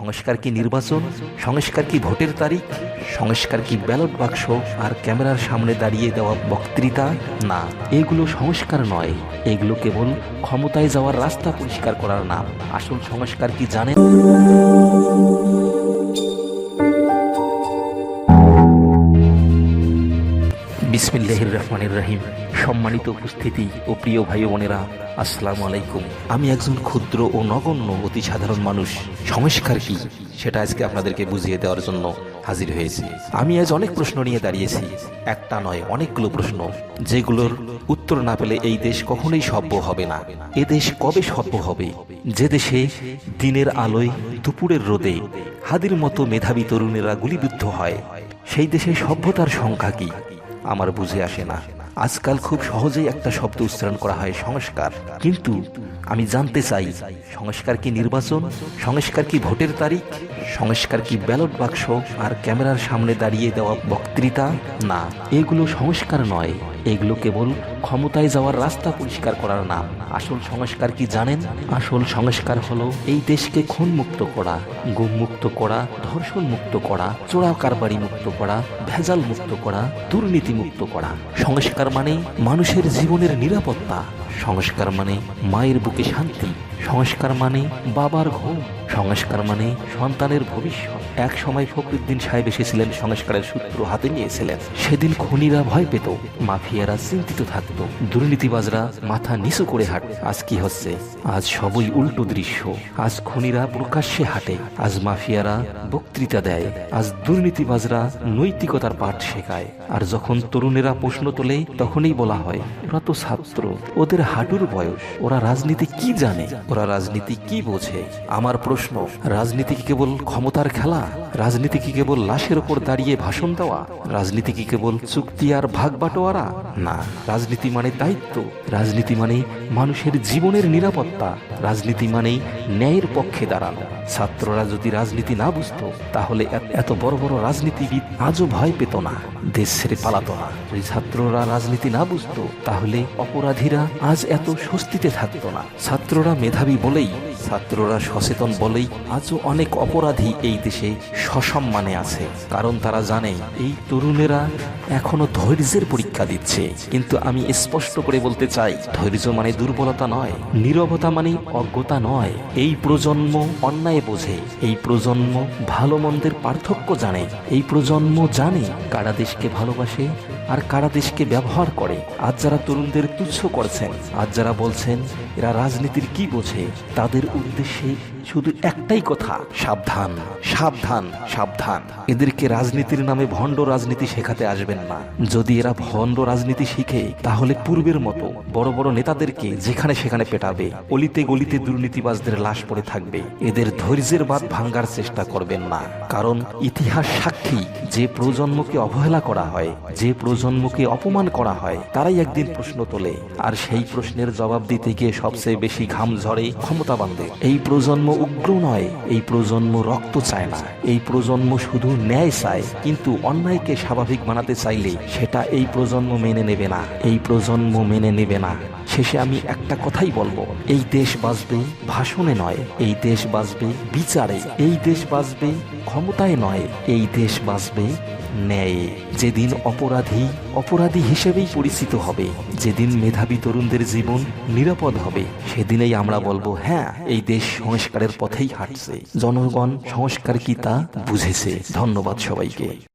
সংস্কার কি নির্বাচন, সংস্কার কি ভোটের তারিখ, সংস্কার কি ব্যালট বাক্স আর ক্যামেরার সামনে দাঁড়িয়ে দেওয়া বক্তৃতা? না, এগুলো সংস্কার নয়, এগুলো কেবল ক্ষমতায় যাওয়ার রাস্তা পরিষ্কার করার নাম। আসল সংস্কার কি জানেন? বিসমিল্লাহির রহমানির রহিম। সম্মানিত উপস্থিতি ও প্রিয় ভাই বোনেরা, আসসালামু আলাইকুম। আমি একজন ক্ষুদ্র ও নগণ্য অতি সাধারণ মানুষ। সংস্কার কি সেটা আজকে আপনাদেরকে বুঝিয়ে দেওয়ার জন্য হাজির হয়েছি। আমি আজ অনেক প্রশ্ন নিয়ে দাঁড়িয়েছি, একটা নয় অনেকগুলো প্রশ্ন, যেগুলোর উত্তর না পেলে এই দেশ কখনোই সভ্য হবে না। এ দেশ কবে সভ্য হবে? যে দেশে দিনের আলোয় দুপুরের রোদে হাদির মতো মেধাবী তরুণেরা গুলিবিদ্ধ হয়, সেই দেশে সভ্যতার সংখ্যা কি আমার বুঝে আসে না। আজকাল খুব সহজেই একটা শব্দ উচ্চারণ করা হয়, সংস্কার। কিন্তু আমি জানতে চাই, সংস্কার কি নির্বাচন, সংস্কার কি ভোটের তারিখ, সংস্কার কি ব্যালট বাক্স আর ক্যামেরার সামনে দাঁড়িয়ে দেওয়া বক্তৃতা? না, এগুলো সংস্কার নয়, এগুলো কেবল ক্ষমতায় যাওয়ার রাস্তা পরিষ্কার করার নাম। আসল সংস্কার কি জানেন? আসল সংস্কার হলো এই দেশকে খুন মুক্ত করা, গুম মুক্ত করা, ধর্ষণ মুক্ত করা, চোরা কারবারি মুক্ত করা, ভেজাল মুক্ত করা, দুর্নীতি মুক্ত করা। সংস্কার মানে মানুষের জীবনের নিরাপত্তা, সংস্কার মানে মায়ের বুকে শান্তি, সংস্কার মানে বাবার ঘুম, সংস্কার মানে সন্তানের ভবিষ্যৎ। এক সময় ফখরুদ্দিন সাহেব এসেছিলেন, সংস্কারের সূত্র হাতে নিয়েছিলেন। সেদিন খুনিরা ভয় পেত, মাফিয়ারা চিন্তিত থাকত, দুর্নীতিবাজরা মাথা নিচু করে হাঁট। আজ কি হচ্ছে? আজ সবই উল্টো দৃশ্য। আজ খুনিরা প্রকাশ্যে হাঁটে, আজ মাফিয়ারা বক্তৃতা দেয়, আজ দুর্নীতিবাজরা নৈতিকতার পাঠ শেখায়। আর যখন তরুণেরা প্রশ্ন তোলে, তখনই বলা হয় ওরা তো ছাত্র, ওদের হাঁটুর বয়স, ওরা রাজনীতি কি জানে, ওরা রাজনীতি কি বোঝে। আমার প্রশ্ন, রাজনীতি কি কেবল ক্ষমতার খেলা? রাজনীতি কি কেবল লাশের ওপর দাঁড়িয়ে ভাষণ দেওয়া? রাজনীতি কি কেবল চুক্তি আর ভাগ বাটোয়ারা? না, রাজনীতি মানে দায়িত্ব, রাজনীতি মানে মানুষের জীবনের নিরাপত্তা, রাজনীতি মানে ন্যায়ের পক্ষে দাঁড়ানো। ছাত্ররা যদি রাজনীতি না বুঝতো, তাহলে এত বড় বড় রাজনীতিবিদ আজও ভয় পেত না, দেশ ছেড়ে পালাতো না। যদি ছাত্ররা রাজনীতি না বুঝতো, তাহলে অপরাধীরা আজ এত স্বস্তিতে থাকতো না। ছাত্ররা মেধাবী বলেই, ছাত্ররা সচেতন বলেই আজও অনেক অপরাধী এই দেশে সসম্মানে আছে। কারণ তারা জানে এই তরুণেরা এখনো ধৈর্যের পরীক্ষা দিচ্ছে। কিন্তু আমি স্পষ্ট করে বলতে চাই, ধৈর্য মানে দুর্বলতা নয়, নীরবতা মানে অজ্ঞতা নয়। এই প্রজন্ম অন্যায় বোঝে, এই প্রজন্ম ভালো মন্দের পার্থক্য জানে, এই প্রজন্ম জানে কারা দেশকে ভালোবাসে আর কারা দেশকে ব্যবহার করে। আজ যারা তরুণদের তুচ্ছ করছেন, আজ যারা বলছেন এরা রাজনীতির কি বোঝে, তাদের উদ্দেশ্যে শুধু একটাই কথা, সাবধান, সাবধান, সাবধান। এদেরকে রাজনীতির নামে ভণ্ড রাজনীতি শেখাতে আসবেন না। যদি এরা ভণ্ড রাজনীতি শিখে, তাহলে পূর্বের মতো বড় বড় নেতাদেরকে যেখানে সেখানে পেটাবে, অলিতে গলিতে দুর্নীতিবাজদের লাশ পড়ে থাকবে। এদের ধৈর্যের বাঁধ ভাঙ্গার চেষ্টা করবেন না, কারণ ইতিহাস সাক্ষী, যে প্রজন্মকে অবহেলা করা হয়, যে প্রজন্মকে অপমান করা হয়, তারাই একদিন প্রশ্ন তোলে, আর সেই প্রশ্নের জবাব দিতে গিয়ে সবচেয়ে বেশি ঘাম ঝরে ক্ষমতাবানদের। এই প্রজন্ম উগ্র নয়, এই প্রজন্ম রক্ত চায় না, এই প্রজন্ম শুধু ন্যায় চায়। কিন্তু অন্যায়কে স্বাভাবিক বানাতে চাইলে সেটা এই প্রজন্ম মেনে নেবে না, এই প্রজন্ম মেনে নেবে না। শেষে আমি একটা কথাই বলবো, এই দেশ বাঁচবে ভাষণে নয়, এই দেশ বাঁচবে বিচারে, এই দেশ বাঁচবে ক্ষমতায় নয়, এই দেশ বাঁচবে ন্যায়ে। যেদিন অপরাধী অপরাধী হিসেবেই পরিচিত হবে, যেদিন মেধাবী তরুণদের জীবন নিরাপদ হবে, সেদিনেই আমরা বলবো হ্যাঁ, এই দেশ সংস্কারের পথেই হাঁটছে। জনগণ সংস্কার কি তা বুঝেছে। ধন্যবাদ সবাইকে।